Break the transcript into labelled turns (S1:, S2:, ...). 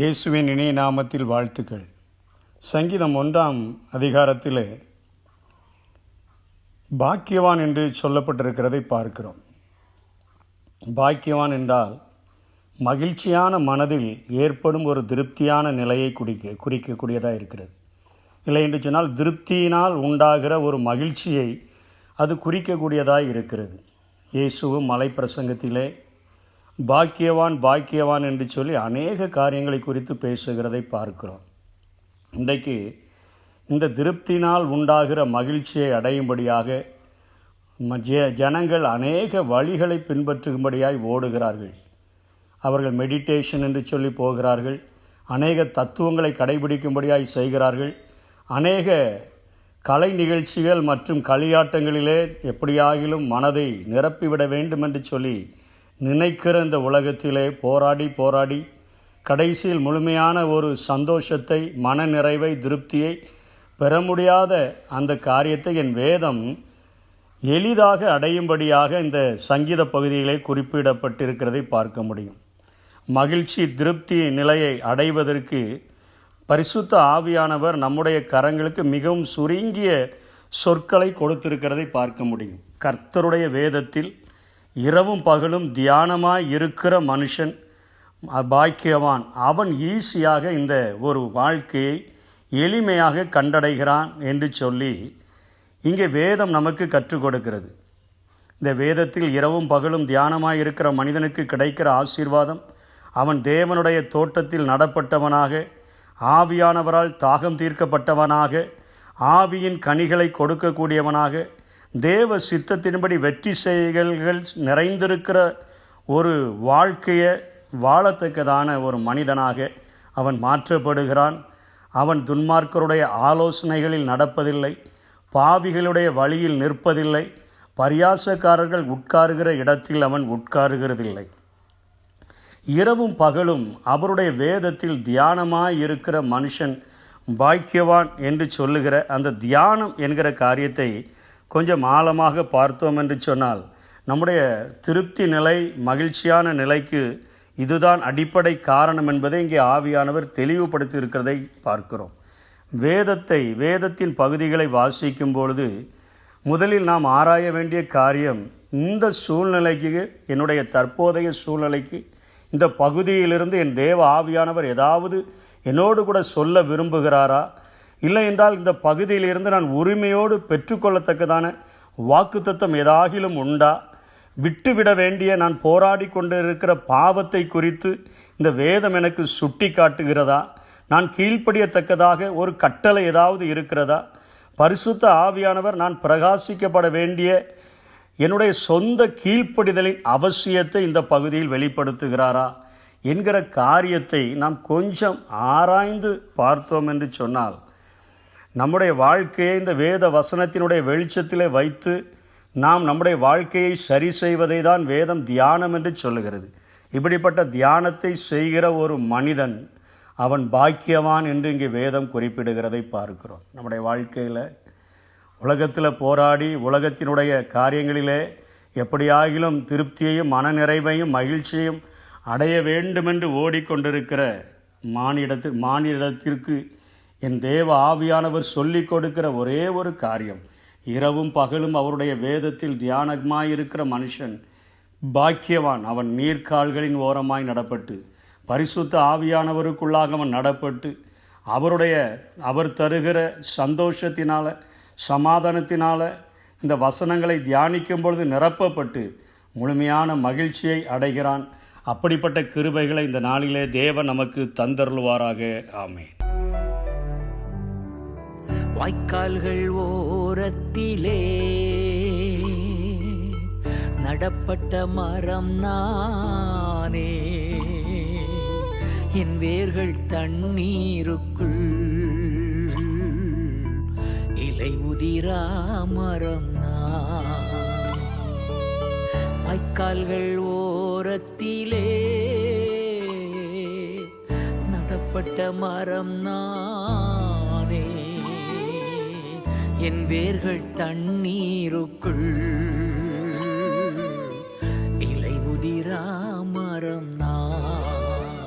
S1: இயேசுவின் இணைய நாமத்தில் வாழ்த்துக்கள். சங்கீதம் 1ஆம் அதிகாரத்திலே பாக்கியவான் என்று சொல்லப்பட்டிருக்கிறதை பார்க்கிறோம். பாக்கியவான் என்றால் மகிழ்ச்சியான மனதில் ஏற்படும் ஒரு திருப்தியான நிலையை குறிக்கக்கூடியதாக இருக்கிறது. இல்லை என்று சொன்னால் திருப்தியினால் உண்டாகிற ஒரு மகிழ்ச்சியை அது குறிக்கக்கூடியதாக இருக்கிறது. இயேசுவும் மலை பிரசங்கத்திலே பாக்கியவான் பாக்கியவான் என்று சொல்லி அநேக காரியங்களை குறித்து பேசுகிறதை பார்க்கிறோம். இன்றைக்கு இந்த திருப்தினால் உண்டாகிற மகிழ்ச்சியை அடையும்படியாக ஜனங்கள் அநேக வழிகளை பின்பற்றும்படியாய் ஓடுகிறார்கள். அவர்கள் மெடிடேஷன் என்று சொல்லி போகிறார்கள். அநேக தத்துவங்களை கடைபிடிக்கும்படியாய் செய்கிறார்கள். அநேக கலை நிகழ்ச்சிகள் மற்றும் களியாட்டங்களிலே எப்படியாகிலும் மனதை நிரப்பிவிட வேண்டும் என்று சொல்லி நினைக்கிற இந்த உலகத்திலே போராடி கடைசியில் முழுமையான ஒரு சந்தோஷத்தை, மன நிறைவை, திருப்தியை பெற முடியாத அந்த காரியத்தை என் வேதம் எளிதாக அடையும்படியாக இந்த சங்கீத பகுதியிலே குறிப்பிடப்பட்டிருக்கிறதை பார்க்க முடியும். மகிழ்ச்சி, திருப்தி நிலையை அடைவதற்கு பரிசுத்த ஆவியானவர் நம்முடைய கரங்களுக்கு மிகவும் சுருங்கிய சொற்களை கொடுத்திருக்கிறதை பார்க்க முடியும். கர்த்தருடைய வேதத்தில் இரவும் பகலும் தியானமாய் இருக்கிற மனுஷன் பாக்கியவான். அவன் ஈஸியாக இந்த ஒரு வாழ்க்கையை எளிமையாக கண்டடைகிறான் என்று சொல்லி இங்கே வேதம் நமக்கு கற்றுக் கொடுக்கிறது. இந்த வேதத்தில் இரவும் பகலும் தியானமாய் இருக்கிற மனிதனுக்கு கிடைக்கிற ஆசீர்வாதம், அவன் தேவனுடைய தோட்டத்தில் நடப்பட்டவனாக, ஆவியானவரால் தாகம் தீர்க்கப்பட்டவனாக, ஆவியின் கனிகளை கொடுக்கக்கூடியவனாக, தேவ சித்தத்தின்படி வெற்றி செயல்கள் நிறைந்திருக்கிற ஒரு வாழ்க்கையை வாழத்தக்கதான ஒரு மனிதனாக அவன் மாற்றப்படுகிறான். அவன் துன்மார்க்கருடைய ஆலோசனைகளில் நடப்பதில்லை, பாவிகளுடைய வழியில் நிற்பதில்லை, பரியாசக்காரர்கள் உட்காருகிற இடத்தில் அவன் உட்காருகிறதில்லை. இரவும் பகலும் அவருடைய வேதத்தில் தியானமாய் இருக்கிற மனுஷன் பாக்கியவான் என்று சொல்லுகிற அந்த தியானம் என்கிற காரியத்தை கொஞ்சம் ஆழமாக பார்த்தோம் என்று சொன்னால் நம்முடைய திருப்தி நிலை, மகிழ்ச்சியான நிலைக்கு இதுதான் அடிப்படை காரணம் என்பதை இங்கே ஆவியானவர் தெளிவுபடுத்தி இருக்கிறதை பார்க்கிறோம். வேதத்தின் பகுதிகளை வாசிக்கும் பொழுது முதலில் நாம் ஆராய வேண்டிய காரியம், இந்த சூழ்நிலைக்கு, என்னுடைய தற்போதைய சூழ்நிலைக்கு இந்த பகுதியிலிருந்து என் தேவ ஆவியானவர் ஏதாவது என்னோடு கூட சொல்ல விரும்புகிறாரா? இல்லை என்றால் இந்த பகுதியிலிருந்து நான் உரிமையோடு பெற்றுக்கொள்ளத்தக்கதான வாக்குத்தத்தம் ஏதாகிலும் உண்டா? விட்டுவிட வேண்டிய நான் போராடி கொண்டிருக்கிற பாவத்தை குறித்து இந்த வேதம் எனக்கு சுட்டி காட்டுகிறதா? நான் கீழ்ப்படியத்தக்கதாக ஒரு கட்டளை ஏதாவது இருக்கிறதா? பரிசுத்த ஆவியானவர் நான் பிரகாசிக்கப்பட வேண்டிய என்னுடைய சொந்த கீழ்ப்படிதலின் அவசியத்தை இந்த பகுதியில் வெளிப்படுத்துகிறாரா என்கிற காரியத்தை நாம் கொஞ்சம் ஆராய்ந்து பார்த்தோம் என்று சொன்னால் நம்முடைய வாழ்க்கையை இந்த வேத வசனத்தினுடைய வெளிச்சத்திலே வைத்து நாம் நம்முடைய வாழ்க்கையை சரி செய்வதை தான் வேதம் தியானம் என்று சொல்லுகிறது. இப்படிப்பட்ட தியானத்தை செய்கிற ஒரு மனிதன் அவன் பாக்கியவான் என்று இங்கே வேதம் குறிப்பிடுகிறதை பார்க்கிறோம். நம்முடைய வாழ்க்கையில் உலகத்தில் போராடி உலகத்தினுடைய காரியங்களிலே எப்படியாகிலும் திருப்தியையும் மனநிறைவையும் மகிழ்ச்சியையும் அடைய வேண்டுமென்று ஓடிக்கொண்டிருக்கிற மானிடத்திற்கு என் தேவ ஆவியானவர் சொல்லிக் கொடுக்கிற ஒரே ஒரு காரியம், இரவும் பகலும் அவருடைய வேதத்தில் தியானமாயிருக்கிற மனுஷன் பாக்கியவான். அவன் நீர்க்கால்களின் ஓரமாய் நடப்பட்டு பரிசுத்த ஆவியானவருக்குள்ளாக அவன் நடப்பட்டு அவர் தருகிற சந்தோஷத்தினால, சமாதானத்தினால இந்த வசனங்களை தியானிக்கும் பொழுது நிரப்பப்பட்டு முழுமையான மகிழ்ச்சியை அடைகிறான். அப்படிப்பட்ட கிருபைகளை இந்த நாளிலே தேவன் நமக்கு தந்தருள்வாராக. ஆமென்.
S2: வாய்க்கால்கள் ஓரத்திலே நடப்பட்ட மரம் நானே, என் வேர்கள் தண்ணீருக்குள் இலை உதிரா மரம் நான். வாய்க்கால்கள் ஓரத்திலே நடப்பட்ட மரம் நானே, என் வேர்கள் தண்ணீருக்குள் இலை உதிரா மரம் நான்.